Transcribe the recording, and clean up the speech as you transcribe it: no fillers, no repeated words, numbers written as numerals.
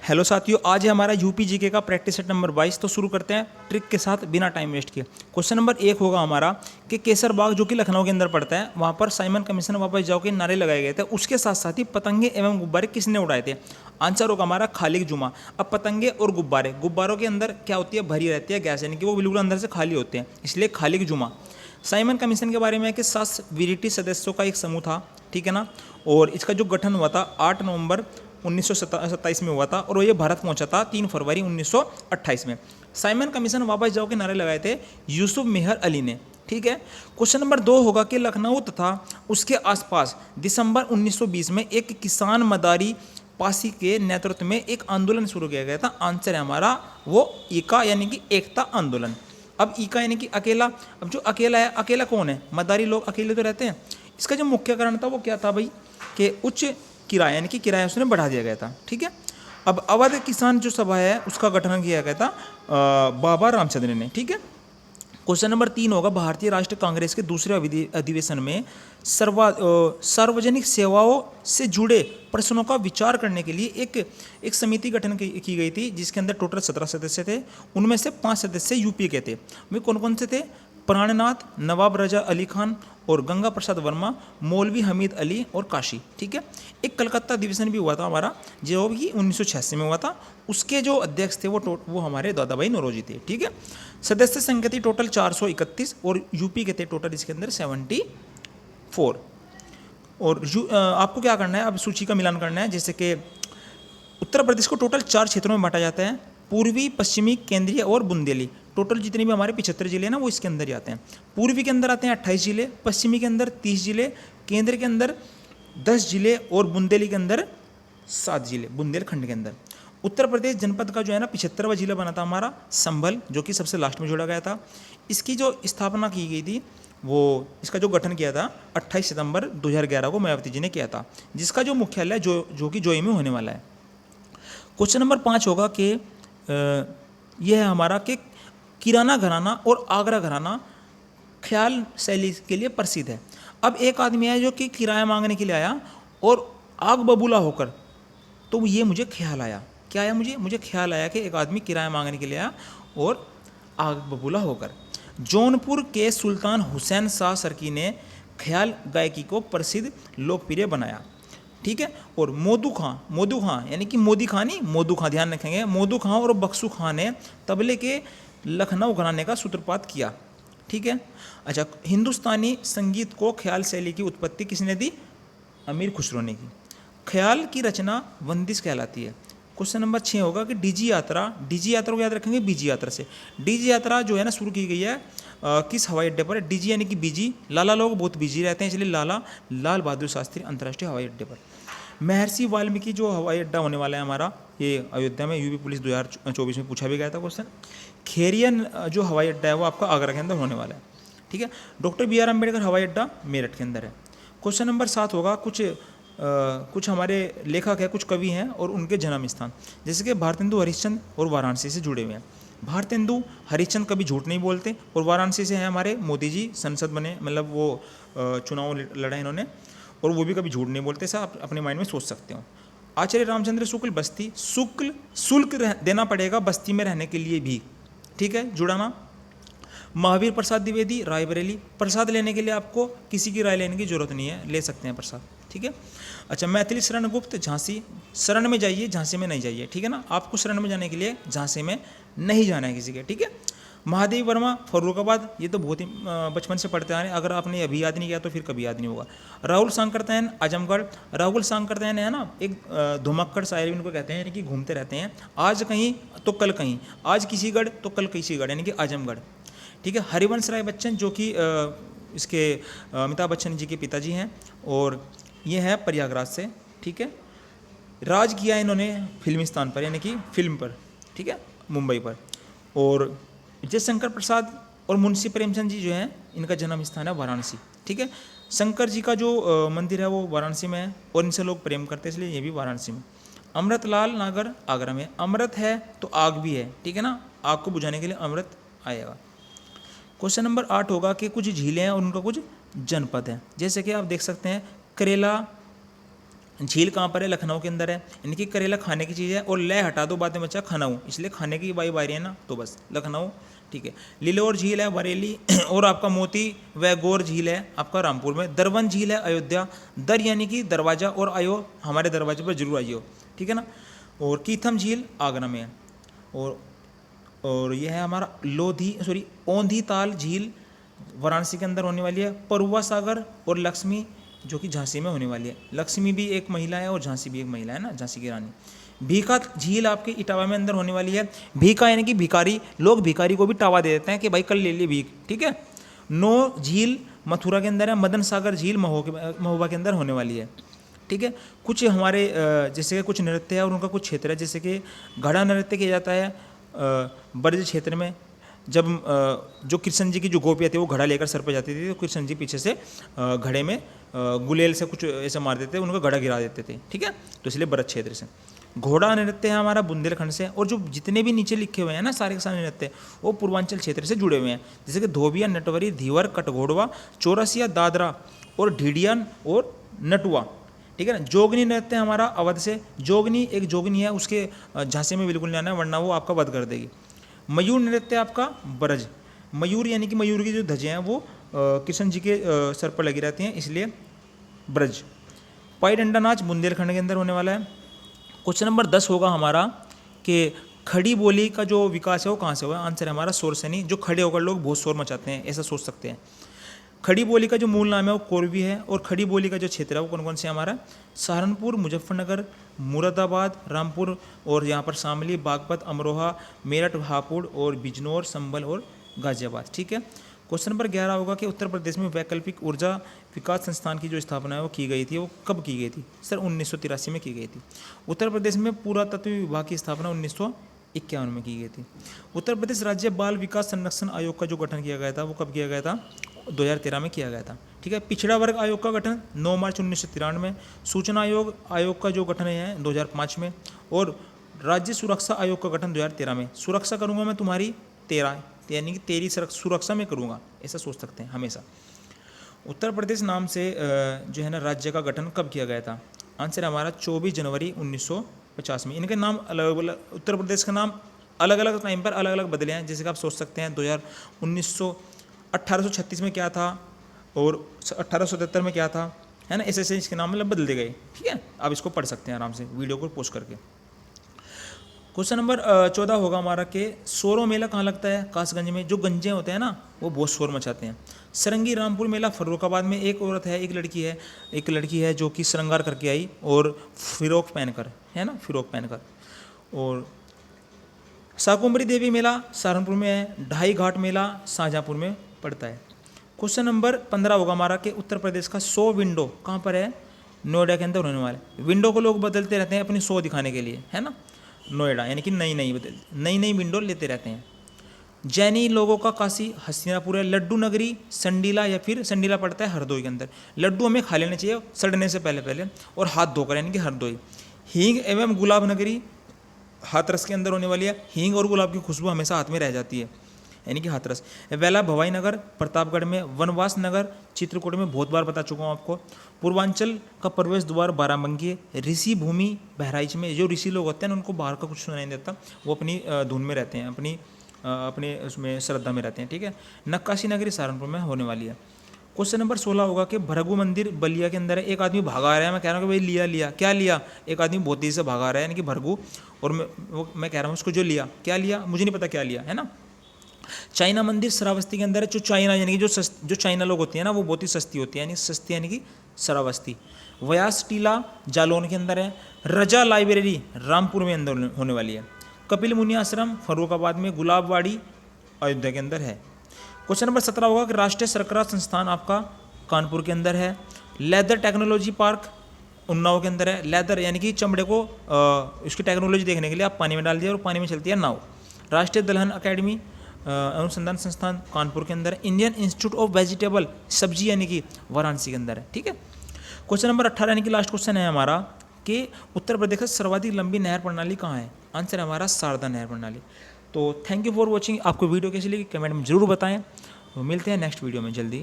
Hello साथियों, आज है हमारा यूपी जीके का प्रैक्टिस सेट नंबर 22। तो शुरू करते हैं ट्रिक के साथ बिना टाइम वेस्ट किए। क्वेश्चन नंबर 1 होगा हमारा कि केसर बाग जो कि लखनऊ के अंदर पड़ता है, वहाँ पर साइमन कमीशन वापस जाओ के नारे लगाए गए थे। उसके साथ साथ ही पतंगे एवं गुब्बारे किसने उड़ाए थे? आंसर होगा हमारा खालिक जुमा। अब पतंगे और गुब्बारे, गुब्बारों के अंदर क्या होती है? भरी रहती है गैस, यानी कि वो बिल्कुल अंदर से खाली होते हैं, इसलिए खालिक जुमा। साइमन कमीशन के बारे में है कि 7 ब्रिटिश सदस्यों का एक समूह था, ठीक है ना। और इसका जो गठन हुआ था 8 नवंबर 1927 में हुआ था और ये भारत पहुंचा था 3 फरवरी 1928 में। साइमन कमीशन वापस जाओ के नारे लगाए थे यूसुफ मेहर अली ने, ठीक है। क्वेश्चन नंबर 2 होगा कि लखनऊ तथा उसके आसपास दिसंबर 1920 में एक किसान मदारी पासी के नेतृत्व में एक आंदोलन शुरू किया गया था। आंसर है हमारा वो ईका, यानी कि एकता आंदोलन। अब ईका यानी कि अकेला। अब जो अकेला है, अकेला कौन है? मदारी लोग अकेले तो रहते हैं। इसका जो मुख्य कारण था वो क्या था भाई? कि उच्च किराया, यानी कि किराया उसने बढ़ा दिया गया था, ठीक है। अब अवध किसान जो सभा है उसका गठन किया गया था बाबा रामचंद्र ने, ठीक है। क्वेश्चन नंबर 3 होगा भारतीय राष्ट्रीय कांग्रेस के दूसरे अधिवेशन में सार्वजनिक सेवाओं से जुड़े प्रश्नों का विचार करने के लिए एक समिति गठन की गई थी, जिसके अंदर टोटल 17 सदस्य थे। उनमें से 5 सदस्य यूपी के थे। वे कौन कौन से थे? प्राणनाथ, नवाब रजा अली खान और गंगा प्रसाद वर्मा, मौलवी हमीद अली और काशी, ठीक है। एक कलकत्ता अधिवेशन भी हुआ था हमारा, जो कि 1986 में हुआ था। उसके जो अध्यक्ष थे वो हमारे दादा भाई नौरोजी थे, ठीक है। सदस्य संख्या थी टोटल 431 और यूपी के थे टोटल इसके अंदर 74। और आपको क्या करना है, अब सूची का मिलान करना है। जैसे कि उत्तर प्रदेश को टोटल 4 क्षेत्रों में बांटा जाता है, पूर्वी, पश्चिमी, केंद्रीय और बुंदेली। टोटल जितने भी हमारे 75 जिले हैं ना, वो इसके अंदर ही आते हैं। पूर्वी के अंदर आते हैं 28 जिले, पश्चिमी के अंदर 30 जिले, केंद्र के अंदर 10 जिले और बुंदेली के अंदर 7 जिले, बुंदेलखंड के अंदर। उत्तर प्रदेश जनपद का जो है ना 75वां जिला बना था हमारा संभल, जो कि सबसे लास्ट में जोड़ा गया था। इसकी जो स्थापना की गई थी, वो इसका जो गठन किया था 28 सितंबर 2011 को मायावती जी ने किया था, जिसका जो मुख्यालय जो कि जोई में होने वाला है। क्वेश्चन नंबर 5 होगा कि यह है हमारा कि किराना घराना और आगरा घराना ख्याल शैली के लिए प्रसिद्ध है। अब एक आदमी है जो कि किराया मांगने के लिए आया और आग बबूला होकर, तो ये मुझे ख्याल आया। क्या आया? मुझे ख्याल आया कि एक आदमी किराया मांगने के लिए आया और आग बबूला होकर। जौनपुर के सुल्तान हुसैन शाह सरकी ने ख्याल गायकी को प्रसिद्ध लोकप्रिय बनाया, ठीक है। और मोदू खां यानी कि मोदी खां नहीं, मोदू खां, ध्यान रखेंगे। मोदू खां और बख्शू खां ने तबले के लखनऊ घराने का सूत्रपात किया, ठीक है। अच्छा, हिंदुस्तानी संगीत को ख्याल शैली की उत्पत्ति किसने दी? अमीर खुसरो ने की। ख्याल की रचना वंदिश कहलाती है। क्वेश्चन नंबर 6 होगा कि डीजी यात्रा को याद रखेंगे बीजी यात्रा से। डीजी यात्रा जो है ना शुरू की गई है किस हवाई अड्डे पर? डीजी यानी कि बीजी, लाला लोग बहुत बिजी रहते हैं, इसलिए लाल बहादुर शास्त्री अंतर्राष्ट्रीय हवाई अड्डे पर। महर्षि वाल्मीकि जो हवाई अड्डा होने वाला है हमारा, ये अयोध्या में, यूपी पुलिस 2024 में पूछा भी गया था क्वेश्चन। खेरियन जो हवाई अड्डा है वो आपका आगरा के अंदर होने वाला है, ठीक है। डॉक्टर बी आर अम्बेडकर हवाई अड्डा मेरठ के अंदर है। क्वेश्चन नंबर 7 होगा कुछ हमारे लेखक है, कुछ कवि हैं और उनके जन्म स्थान। जैसे कि भारतेंदु हरिश्चंद्र और वाराणसी से जुड़े हुए हैं। भारतेंदु हरिश्चंद्र कभी झूठ नहीं बोलते और वाराणसी से हैं हमारे मोदी जी, संसद बने, मतलब वो चुनाव लड़ा इन्होंने, और वो भी कभी झूठ नहीं बोलते। ऐसा आप अपने माइंड में सोच सकते हो। आचार्य रामचंद्र शुक्ल बस्ती, शुल्क देना पड़ेगा बस्ती में रहने के लिए भी, ठीक है, जुड़ाना। महावीर प्रसाद द्विवेदी रायबरेली, प्रसाद लेने के लिए आपको किसी की राय लेने की जरूरत नहीं है, ले सकते हैं प्रसाद, ठीक है। अच्छा, मैथिली शरण गुप्त झांसी, शरण में जाइए, झांसी में नहीं जाइए, ठीक है ना। आपको शरण में जाने के लिए झांसी में नहीं जाना है किसी के, ठीक है। महादेव वर्मा फर्रुखाबाद, ये तो बहुत ही बचपन से पढ़ते आ रहे हैं, अगर आपने अभी याद नहीं किया तो फिर कभी याद नहीं होगा। राहुल सांकरतैन आजमगढ़, राहुल सांकरतैन है ना एक धुमक्कड़ शायर इनको कहते हैं, यानी कि घूमते रहते हैं, आज कहीं तो कल कहीं, आज किसी गढ़ तो कल किसी गढ़, यानी कि आजमगढ़, ठीक है। हरिवंश राय बच्चन जो कि इसके अमिताभ बच्चन जी के पिताजी हैं, और ये है प्रयागराज से, ठीक है। राज किया इन्होंने फिल्मिस्तान पर, यानी कि फिल्म पर, ठीक है, मुंबई पर। और जयशंकर प्रसाद और मुंशी प्रेमचंद जी जो हैं, इनका जन्म स्थान है वाराणसी, ठीक है। शंकर जी का जो मंदिर है वो वाराणसी में है और इनसे लोग प्रेम करते हैं, इसलिए ये भी वाराणसी में। अमृतलाल नागर आगरा में। अमृत है तो आग भी है, ठीक है ना, आग को बुझाने के लिए अमृत आएगा। क्वेश्चन नंबर 8 होगा कि कुछ झीलें हैं और उनका कुछ जनपद हैं। जैसे कि आप देख सकते हैं करेला, झील कहाँ पर है? लखनऊ के अंदर है। इनकी करेला खाने की चीज़ है, और लय हटा दो बाद में बच्चा खनऊ, इसलिए खाने की बारी है ना, तो बस लखनऊ, ठीक है। लिलोर झील है बरेली, और आपका मोती व गौर झील है आपका रामपुर में। दरवन झील है अयोध्या। दर यानी कि दरवाज़ा, और आयो हमारे दरवाजे पर जरूर आइयो, ठीक है ना। और कीथम झील आगरा में है। और यह है हमारा औंधी ताल झील वाराणसी के अंदर होने वाली है। परुआ सागर और लक्ष्मी जो कि झांसी में होने वाली है। लक्ष्मी भी एक महिला है और झांसी भी एक महिला है ना, झांसी की रानी। भीका झील आपके इटावा में अंदर होने वाली है। भीका यानी कि भिखारी, लोग भिखारी को भी टावा दे देते हैं कि भाई कल ले लिए भीख, ठीक है। नो झील मथुरा के अंदर है। मदन सागर झील महोबा के अंदर होने वाली है, ठीक है। कुछ हमारे जैसे कि कुछ नृत्य है और उनका कुछ क्षेत्र है, जैसे कि घड़ा नृत्य किया जाता है ब्रज क्षेत्र में। जब जो कृष्ण जी की जो गोपियाँ थी वो घड़ा लेकर सर पे जाती थी, तो कृष्ण जी पीछे से घड़े में गुलेल से कुछ ऐसे मार देते थे, उनका घड़ा गिरा देते थे, ठीक है। तो इसलिए ब्रज क्षेत्र से। घोड़ा नृत्य है हमारा बुंदेलखंड से। और जो जितने भी नीचे लिखे हुए हैं ना सारे के सारे नृत्य, वो पूर्वांचल क्षेत्र से जुड़े हुए हैं, जैसे कि धोबिया, नटवरी, धीवर, कटघोड़वा, चौरसिया, दादरा और ढीडियान और नटुआ, ठीक है ना। जोगनी नृत्य हमारा अवध से। जोगनी एक जोगनी है, उसके झांसे में बिल्कुल नहीं आना है वरना वो आपका वध कर देगी। मयूर नृत्य आपका ब्रज। मयूर यानी कि मयूर की जो धज्जियाँ हैं वो कृष्ण जी के सर पर लगी रहती हैं, इसलिए ब्रज। पाई डंडा नाच बुंदेलखंड के अंदर होने वाला है। क्वेश्चन नंबर 10 होगा हमारा कि खड़ी बोली का जो विकास है वो कहाँ से हुआ? आंसर है हमारा शोर से नहीं, जो खड़े होकर लोग बहुत शोर मचाते हैं, ऐसा सोच सकते हैं। खड़ी बोली का जो मूल नाम है वो कोरवी है। और खड़ी बोली का जो क्षेत्र है वो कौन कौन से हमारा? सहारनपुर, मुजफ्फरनगर, मुरादाबाद, रामपुर, और यहाँ पर शामली, बागपत, अमरोहा, मेरठ, हापुड़ और बिजनौर, संभल और गाजियाबाद, ठीक है। क्वेश्चन नंबर 11 होगा कि उत्तर प्रदेश में वैकल्पिक ऊर्जा विकास संस्थान की जो स्थापना है वो की गई थी, वो कब की गई थी? सर 1983 में की गई थी। उत्तर प्रदेश में पुरातत्व विभाग की स्थापना 1951 में की गई थी। उत्तर प्रदेश राज्य बाल विकास संरक्षण आयोग का जो गठन किया गया था वो कब किया गया था? 2013 में किया गया था, ठीक है। पिछड़ा वर्ग आयोग का गठन 9 मार्च 1993 में। सूचना आयोग का जो गठन है 2005 में। और राज्य सुरक्षा आयोग का गठन 2013 में। सुरक्षा करूंगा मैं तुम्हारी 13, यानी कि तेरी सुरक्षा में करूंगा, ऐसा सोच सकते हैं हमेशा। उत्तर प्रदेश नाम से जो है ना राज्य का गठन कब किया गया था? आंसर है हमारा 24 जनवरी 1950 में। इनके नाम अलग अलग, उत्तर प्रदेश का नाम अलग अलग टाइम पर अलग अलग बदले हैं, जैसे कि आप सोच सकते हैं 1836 में क्या था और 1877 में क्या था, है ना, ऐसे ऐसे इसके नाम मतलब बदल दे गए, ठीक है। आप इसको पढ़ सकते हैं आराम से वीडियो को पोस्ट करके। क्वेश्चन नंबर 14 होगा हमारा कि सोरो मेला कहाँ लगता है? कासगंज में। जो गंजे होते हैं ना वो बहुत शोर मचाते हैं। सरंगी रामपुर मेला फर्रुखाबाद में। एक औरत है, एक लड़की है जो कि श्रृंगार करके आई और फिरोक पहनकर, है ना, फिरोक पहनकर। और शाकुंभरी देवी मेला सहारनपुर में है। ढाई घाट मेला शाहजहाँपुर में पड़ता है। क्वेश्चन नंबर 15 होगा हमारा कि उत्तर प्रदेश का 100 विंडो कहाँ पर है? नोएडा के अंदर होने वाले। विंडो को लोग बदलते रहते हैं अपनी 100 दिखाने के लिए, है ना। नोएडा यानी कि नई विंडो लेते रहते हैं। जैनी लोगों का काशी हस्तिनापुर है। लड्डू नगरी संडीला, या फिर संडीला पड़ता है हरदोई के अंदर। लड्डू हमें खा लेने चाहिए सड़ने से पहले और हाथ धोकर, यानी कि हरदोई। हींग एवं गुलाब नगरी हाथरस के अंदर होने वाली है। हींग और गुलाब की खुशबू हमेशा हाथ में रह जाती है, यानी कि हाथरस। वेला भवाई नगर प्रतापगढ़ में। वनवास नगर चित्रकूट में, बहुत बार बता चुका हूँ आपको। पूर्वांचल का प्रवेश द्वार बाराबंकी। ऋषि भूमि बहराइच में। जो ऋषि लोग होते हैं उनको बाहर का कुछ सुनाई नहीं देता, वो अपनी धुन में रहते हैं, अपने उसमें श्रद्धा में रहते हैं, ठीक है। नक्काशी नगरी सहारनपुर में होने वाली है। क्वेश्चन नंबर 16 होगा कि भृगु मंदिर बलिया के अंदर है। एक आदमी भागा आ रहा है, मैं कह रहा हूँ कि भाई लिया क्या लिया? एक आदमी बहुत तेजी से भागा आ रहा है, यानी कि भृगु, और मैं कह रहा हूँ उसको जो लिया, क्या लिया मुझे नहीं पता क्या लिया, है ना। चाइना मंदिर श्रावस्ती के अंदर है। जो चाइना यानी कि जो चाइना लोग होती है ना वो बहुत ही सस्ती होती है, यानी सस्ती यानी कि श्रावस्ती। व्यास टीला जालौन के अंदर है। रजा लाइब्रेरी रामपुर में अंदर होने वाली है। कपिल मुनि आश्रम फर्रुखाबाद में। गुलाबवाड़ी अयोध्या के अंदर है। क्वेश्चन नंबर 17 होगा कि राष्ट्रीय सरकरा संस्थान आपका कानपुर के अंदर है। लेदर टेक्नोलॉजी पार्क उन्नाव के अंदर है। लेदर यानी कि चमड़े को उसकी टेक्नोलॉजी देखने के लिए आप पानी में डाल दिया और पानी में चलती है नाव। राष्ट्रीय दलहन अकेडमी अनुसंधान संस्थान कानपुर के अंदर है। इंडियन इंस्टीट्यूट ऑफ वेजिटेबल सब्जी यानी कि वाराणसी के अंदर है, ठीक है। क्वेश्चन नंबर 18 यानी कि लास्ट क्वेश्चन है हमारा कि उत्तर प्रदेश का सर्वाधिक लंबी नहर प्रणाली कहाँ है? आंसर है हमारा शारदा नहर प्रणाली। तो थैंक यू फॉर वॉचिंग। आपको वीडियो कैसी लगी कमेंट में जरूर बताएं। तो मिलते हैं नेक्स्ट वीडियो में जल्दी।